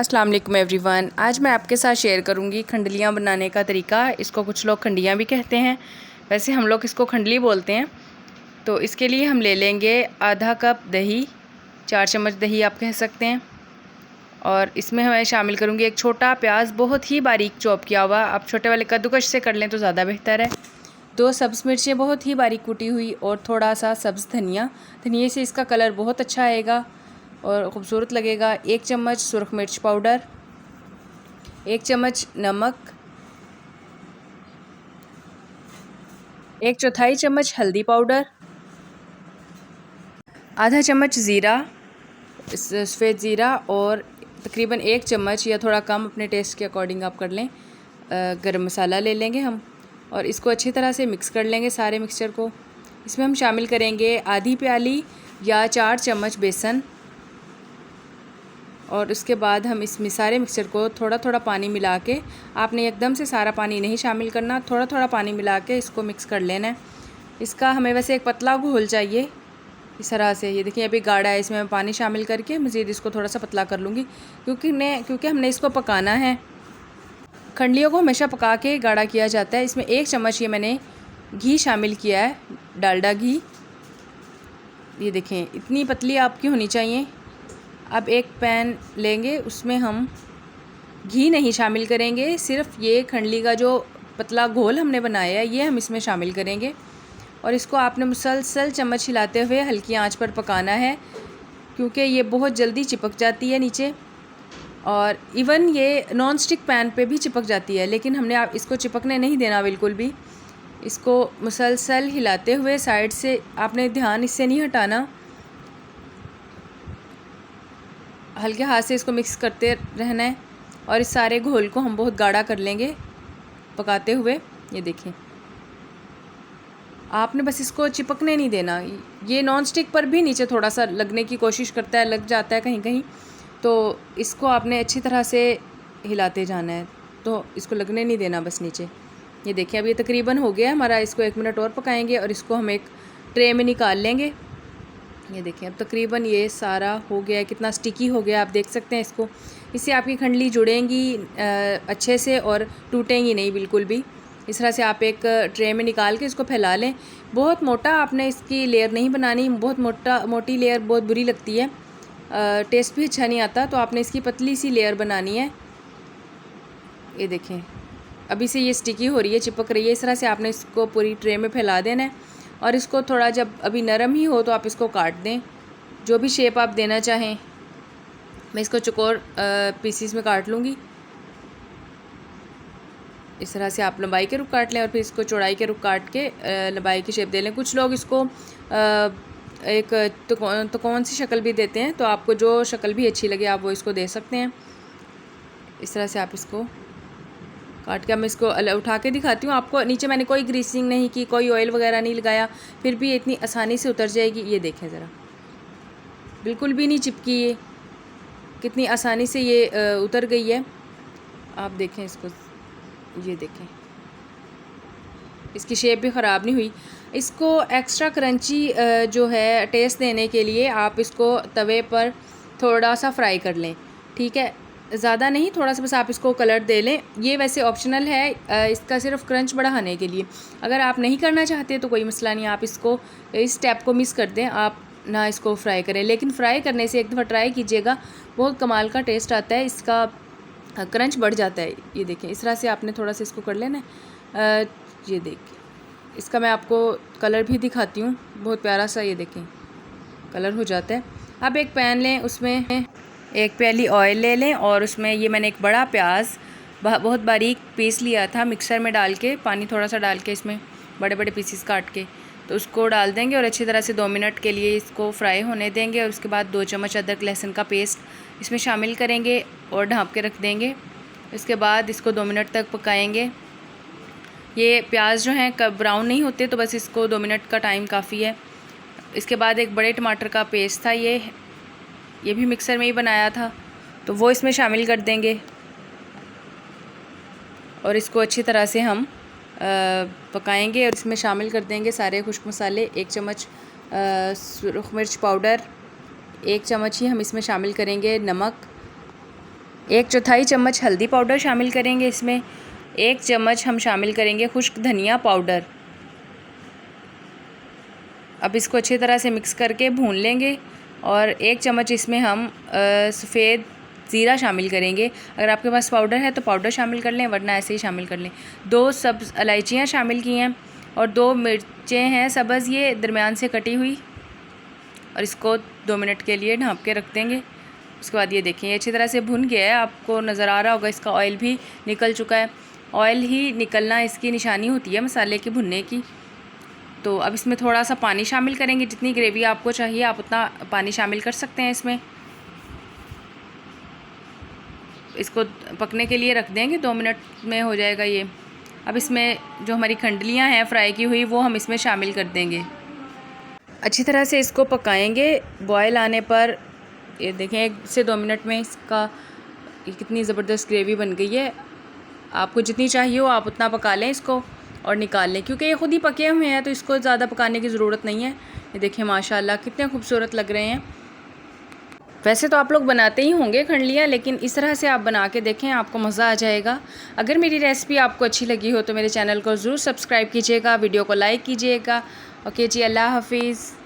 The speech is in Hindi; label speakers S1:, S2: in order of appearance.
S1: अस्सलाम वालेकुम एवरीवन। आज मैं आपके साथ शेयर करूंगी खंडलियाँ बनाने का तरीका। इसको कुछ लोग खंडियाँ भी कहते हैं, वैसे हम लोग इसको खंडली बोलते हैं। तो इसके लिए हम ले लेंगे आधा कप दही, 4 चम्मच दही आप कह सकते हैं। और इसमें मैं शामिल करूंगी एक छोटा प्याज, बहुत ही बारीक चॉप किया हुआ। आप छोटे वाले कद्दूकश से कर लें तो ज़्यादा बेहतर है। 2 सब्ज़ मिर्चें बहुत ही बारीक कुटी हुई और थोड़ा सा सब्ज़ धनिया। धनिए से इसका कलर बहुत अच्छा आएगा और ख़ूबसूरत लगेगा। 1 चम्मच सुरख मिर्च पाउडर, 1 चम्मच नमक, 1/4 चम्मच हल्दी पाउडर, आधा चम्मच ज़ीरा, सफ़ेद ज़ीरा और तकरीबन 1 चम्मच या थोड़ा कम अपने टेस्ट के अकॉर्डिंग आप कर लें गरम मसाला ले लेंगे हम। और इसको अच्छी तरह से मिक्स कर लेंगे सारे मिक्सचर को। इसमें हम शामिल करेंगे आधी प्याली या 4 चम्मच बेसन। और उसके बाद हम इसमें सारे मिक्सचर को थोड़ा थोड़ा पानी मिला के, आपने एकदम से सारा पानी नहीं शामिल करना, थोड़ा थोड़ा पानी मिला के इसको मिक्स कर लेना है। इसका हमें वैसे एक पतला घोल चाहिए इस तरह से। ये देखिए अभी गाढ़ा है, इसमें मैं पानी शामिल करके मज़ीद इसको थोड़ा सा पतला कर लूँगी क्योंकि हमने इसको पकाना है। खंडलियों को हमेशा पका के गाढ़ा किया जाता है। इसमें 1 चम्मच ये मैंने घी शामिल किया है, डालडा घी। ये देखें इतनी पतली आपकी होनी चाहिए। अब एक पैन लेंगे, उसमें हम घी नहीं शामिल करेंगे, सिर्फ ये खंडली का जो पतला घोल हमने बनाया है ये हम इसमें शामिल करेंगे। और इसको आपने मुसलसल चम्मच हिलाते हुए हल्की आंच पर पकाना है क्योंकि ये बहुत जल्दी चिपक जाती है नीचे। और इवन ये नॉन स्टिक पैन पे भी चिपक जाती है, लेकिन हमने आप इसको चिपकने नहीं देना बिल्कुल भी। इसको मुसलसल हिलाते हुए साइड से आपने ध्यान इससे नहीं हटाना, हल्के हाथ से इसको मिक्स करते रहना है। और इस सारे घोल को हम बहुत गाढ़ा कर लेंगे पकाते हुए। ये देखिए आपने बस इसको चिपकने नहीं देना। ये नॉन स्टिक पर भी नीचे थोड़ा सा लगने की कोशिश करता है, लग जाता है कहीं कहीं, तो इसको आपने अच्छी तरह से हिलाते जाना है, तो इसको लगने नहीं देना बस नीचे। ये देखिए अब ये तकरीबन हो गया हमारा। इसको 1 मिनट और पकाएंगे और इसको हम एक ट्रे में निकाल लेंगे। ये देखें अब तकरीबन ये सारा हो गया है, कितना स्टिकी हो गया आप देख सकते हैं इसको। इससे आपकी खंडली जुड़ेंगी अच्छे से और टूटेंगी नहीं बिल्कुल भी। इस तरह से आप एक ट्रे में निकाल के इसको फैला लें। बहुत मोटा आपने इसकी लेयर नहीं बनानी, बहुत मोटी लेयर बहुत बुरी लगती है, टेस्ट भी अच्छा नहीं आता। तो आपने इसकी पतली सी लेयर बनानी है। ये देखें अभी से ये स्टिकी हो रही है, चिपक रही है। इस तरह से आपने इसको पूरी ट्रे में फैला देना है। और इसको थोड़ा जब अभी नरम ही हो तो आप इसको काट दें, जो भी शेप आप देना चाहें। मैं इसको चौकोर पीसीस में काट लूँगी। इस तरह से आप लंबाई के रुख काट लें और फिर इसको चौड़ाई के रुख काट के लंबाई की शेप दे लें। कुछ लोग इसको एक त्रिकोण सी शक्ल भी देते हैं, तो आपको जो शक्ल भी अच्छी लगे आप वो इसको दे सकते हैं। इस तरह से आप इसको काट के, मैं इसको उठा के दिखाती हूँ आपको। नीचे मैंने कोई ग्रीसिंग नहीं की, कोई ऑयल वगैरह नहीं लगाया, फिर भी ये इतनी आसानी से उतर जाएगी। ये देखें ज़रा, बिल्कुल भी नहीं चिपकी, ये कितनी आसानी से ये उतर गई है। आप देखें इसको, ये देखें इसकी शेप भी ख़राब नहीं हुई। इसको एक्स्ट्रा क्रंची जो है टेस्ट देने के लिए आप इसको तवे पर थोड़ा सा फ्राई कर लें, ठीक है, ज़्यादा नहीं, थोड़ा सा बस आप इसको कलर दे लें। ये वैसे ऑप्शनल है, इसका सिर्फ क्रंच बढ़ाने के लिए। अगर आप नहीं करना चाहते तो कोई मसला नहीं, आप इसको इस स्टेप को मिस कर दें, आप ना इसको फ्राई करें। लेकिन फ्राई करने से एक दफ़ा ट्राई कीजिएगा, बहुत कमाल का टेस्ट आता है, इसका क्रंच बढ़ जाता है। ये देखें इस तरह से आपने थोड़ा सा इसको कर लेना है। ये देखिए इसका मैं आपको कलर भी दिखाती हूँ, बहुत प्यारा सा ये देखें कलर हो जाता है। अब एक पैन लें, उसमें 1 प्याली ऑयल ले लें और उसमें ये मैंने एक बड़ा प्याज बहुत बारीक पीस लिया था मिक्सर में डाल के, पानी थोड़ा सा डाल के इसमें बड़े बड़े पीसेस काट के, तो उसको डाल देंगे और अच्छी तरह से 2 मिनट के लिए इसको फ्राई होने देंगे। और उसके बाद 2 चम्मच अदरक लहसुन का पेस्ट इसमें शामिल करेंगे और ढाँप के रख देंगे। इसके बाद इसको 2 मिनट तक पकाएंगे। ये प्याज जो हैं कब ब्राउन नहीं होते, तो बस इसको 2 मिनट का टाइम काफ़ी है। इसके बाद एक बड़े टमाटर का पेस्ट था, ये भी मिक्सर में ही बनाया था, तो वो इसमें शामिल कर देंगे। और इसको अच्छी तरह से हम पकाएंगे और इसमें शामिल कर देंगे सारे खुश्क मसाले। 1 चम्मच सुरख मिर्च पाउडर, 1 चम्मच ही हम इसमें शामिल करेंगे नमक, 1/4 चम्मच हल्दी पाउडर शामिल करेंगे इसमें। 1 चम्मच हम शामिल करेंगे खुश्क धनिया पाउडर। अब इसको अच्छी तरह से मिक्स करके भून लेंगे। और 1 चम्मच इसमें हम सफ़ेद ज़ीरा शामिल करेंगे। अगर आपके पास पाउडर है तो पाउडर शामिल कर लें, वरना ऐसे ही शामिल कर लें। 2 सब्ज़ इलायचियाँ शामिल की हैं और 2 मिर्चें हैं सब्ज़, ये दरमियान से कटी हुई। और इसको 2 मिनट के लिए ढाँप के रख देंगे। उसके बाद ये देखें, ये अच्छी तरह से भुन गया है, आपको नज़र आ रहा होगा इसका ऑयल भी निकल चुका है। ऑयल ही निकलना इसकी निशानी होती है मसाले के भुनने की। तो अब इसमें थोड़ा सा पानी शामिल करेंगे। जितनी ग्रेवी आपको चाहिए आप उतना पानी शामिल कर सकते हैं इसमें। इसको पकने के लिए रख देंगे, 2 मिनट में हो जाएगा ये। अब इसमें जो हमारी खंडलियाँ हैं फ्राई की हुई, वो हम इसमें शामिल कर देंगे। अच्छी तरह से इसको पकाएंगे। बॉयल आने पर ये देखें 1 से 2 मिनट में इसका कितनी ज़बरदस्त ग्रेवी बन गई है। आपको जितनी चाहिए हो आप उतना पका लें इसको और निकाल लें, क्योंकि ये ख़ुद ही पके हुए हैं तो इसको ज़्यादा पकाने की ज़रूरत नहीं है। ये देखें माशाल्लाह कितने खूबसूरत लग रहे हैं। वैसे तो आप लोग बनाते ही होंगे खंडलियाँ, लेकिन इस तरह से आप बना के देखें, आपको मज़ा आ जाएगा। अगर मेरी रेसिपी आपको अच्छी लगी हो तो मेरे चैनल को ज़रूर सब्सक्राइब कीजिएगा, वीडियो को लाइक कीजिएगा। ओके जी, अल्लाह हाफिज़।